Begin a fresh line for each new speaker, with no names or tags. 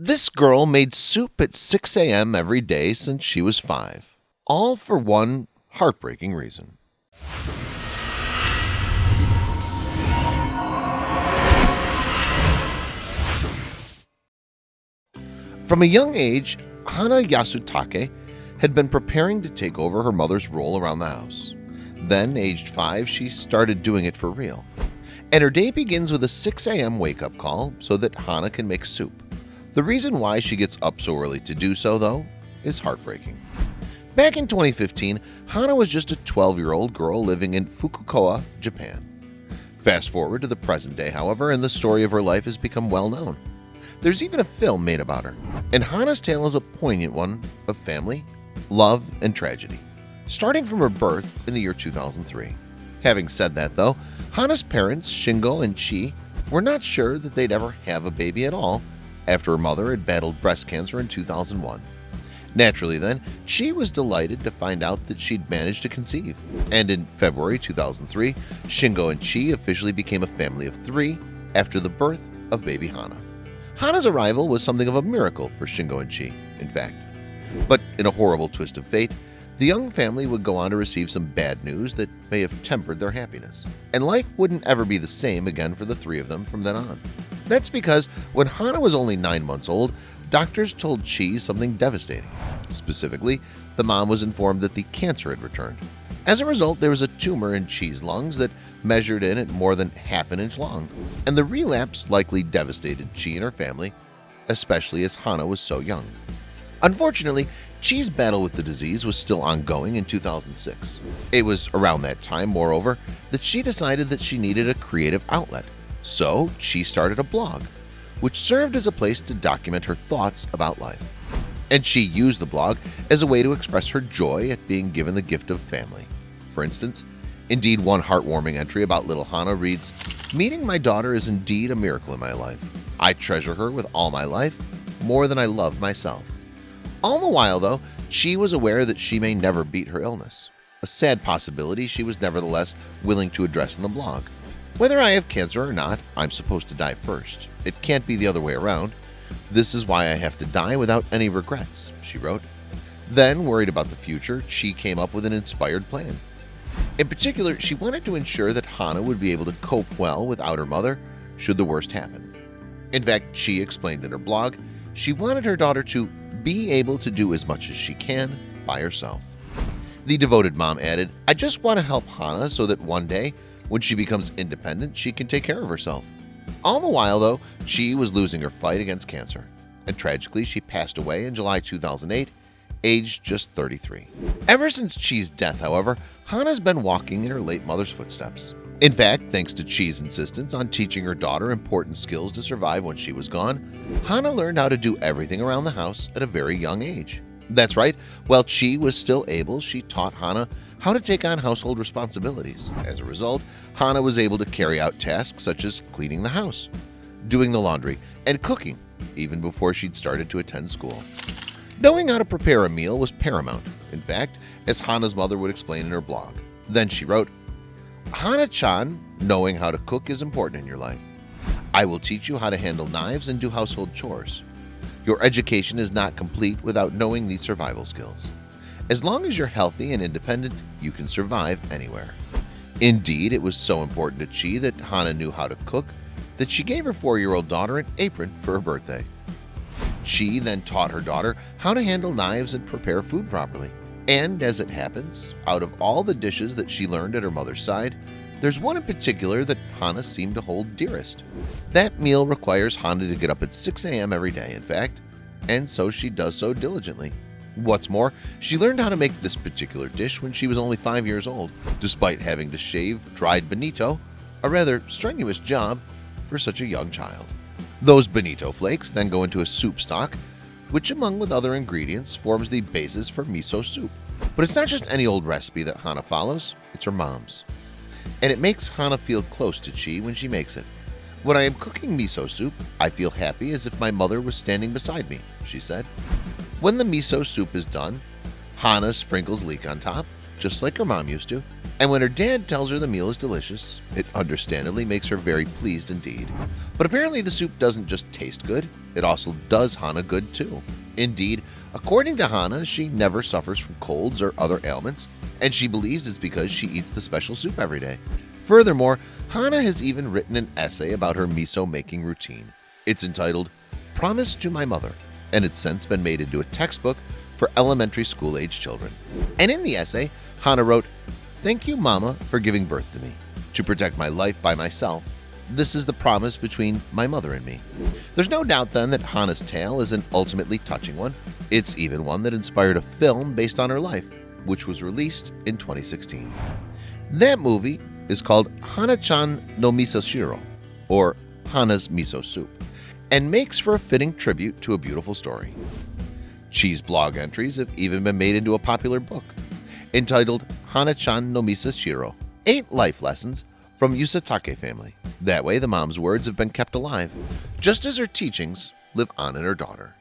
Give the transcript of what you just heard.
This girl made soup at 6 a.m. every day since she was 5, all for one heartbreaking reason. From a young age, Hana Yasutake had been preparing to take over her mother's role around the house. Then, aged 5, she started doing it for real. And her day begins with a 6 a.m. wake-up call so that Hana can make soup. The reason why she gets up so early to do so, though, is heartbreaking. Back in 2015, Hana was just a 12-year-old girl living in Fukuoka, Japan. Fast forward to the present day, however, and the story of her life has become well known. There's even a film made about her, and Hana's tale is a poignant one of family, love, and tragedy, starting from her birth in the year 2003. Having said that, though, Hana's parents, Shingo and Chi, were not sure that they'd ever have a baby at all after her mother had battled breast cancer in 2001. Naturally then, Chi was delighted to find out that she'd managed to conceive, and in February 2003, Shingo and Chi officially became a family of 3 after the birth of baby Hana. Hana's arrival was something of a miracle for Shingo and Chi, in fact. But in a horrible twist of fate, the young family would go on to receive some bad news that may have tempered their happiness, and life wouldn't ever be the same again for the 3 of them from then on. That's because when Hana was only 9 months old, doctors told Chi something devastating. Specifically, the mom was informed that the cancer had returned. As a result, there was a tumor in Chi's lungs that measured in at more than half an inch long, and the relapse likely devastated Chi and her family, especially as Hana was so young. Unfortunately, Chi's battle with the disease was still ongoing in 2006. It was around that time, moreover, that she decided that she needed a creative outlet. So she started a blog, which served as a place to document her thoughts about life. And she used the blog as a way to express her joy at being given the gift of family. For instance, indeed one heartwarming entry about little Hana reads, "Meeting my daughter is indeed a miracle in my life. I treasure her with all my life, more than I love myself." All the while, though, she was aware that she may never beat her illness, a sad possibility she was nevertheless willing to address in the blog. "Whether I have cancer or not, I'm supposed to die first. It can't be the other way around. This is why I have to die without any regrets," she wrote. Then, worried about the future, she came up with an inspired plan. In particular, she wanted to ensure that Hana would be able to cope well without her mother should the worst happen. In fact, she explained in her blog, she wanted her daughter to be able to do as much as she can by herself. The devoted mom added, "I just want to help Hana so that one day, when she becomes independent, she can take care of herself." All the while, though, she was losing her fight against cancer, and tragically, she passed away in July 2008, aged just 33. Ever since Chi's death, however, Hana's been walking in her late mother's footsteps. In fact, thanks to Chi's insistence on teaching her daughter important skills to survive when she was gone, Hana learned how to do everything around the house at a very young age. That's right, while Chi was still able, she taught Hana how to take on household responsibilities. As a result, Hana was able to carry out tasks such as cleaning the house, doing the laundry, and cooking, even before she'd started to attend school. Knowing how to prepare a meal was paramount, in fact, as Hana's mother would explain in her blog. Then she wrote, "Hana-chan, knowing how to cook is important in your life. I will teach you how to handle knives and do household chores. Your education is not complete without knowing these survival skills. As long as you're healthy and independent, you can survive anywhere." Indeed, it was so important to Chi that Hana knew how to cook that she gave her 4-year-old daughter an apron for her birthday. Chi then taught her daughter how to handle knives and prepare food properly. And as it happens, out of all the dishes that she learned at her mother's side, there's one in particular that Hana seemed to hold dearest. That meal requires Hana to get up at 6 a.m. every day, in fact, and so she does so diligently. What's more, she learned how to make this particular dish when she was only 5 years old, despite having to shave dried bonito, a rather strenuous job for such a young child. Those bonito flakes then go into a soup stock, which among with other ingredients forms the basis for miso soup. But it's not just any old recipe that Hana follows, it's her mom's. And it makes Hana feel close to Chi when she makes it. "When I am cooking miso soup, I feel happy as if my mother was standing beside me," she said. When the miso soup is done, Hana sprinkles leek on top, just like her mom used to. And when her dad tells her the meal is delicious, it understandably makes her very pleased indeed. But apparently the soup doesn't just taste good, it also does Hana good too. Indeed, according to Hana, she never suffers from colds or other ailments, and she believes it's because she eats the special soup every day. Furthermore, Hana has even written an essay about her miso making routine. It's entitled Promise to My Mother, and it's since been made into a textbook for elementary school age children. And in the essay, Hana wrote, "Thank you, Mama, for giving birth to me. To protect my life by myself, this is the promise between my mother and me." There's no doubt then that Hana's tale is an ultimately touching one. It's even one that inspired a film based on her life, which was released in 2016. That movie is called Hana-chan no Miso Shiro, or Hana's Miso Soup, and makes for a fitting tribute to a beautiful story. Cheese blog entries have even been made into a popular book entitled Hana-chan no Miso Shiro, 8 Life Lessons from Yusatake Family. That way the mom's words have been kept alive, just as her teachings live on in her daughter.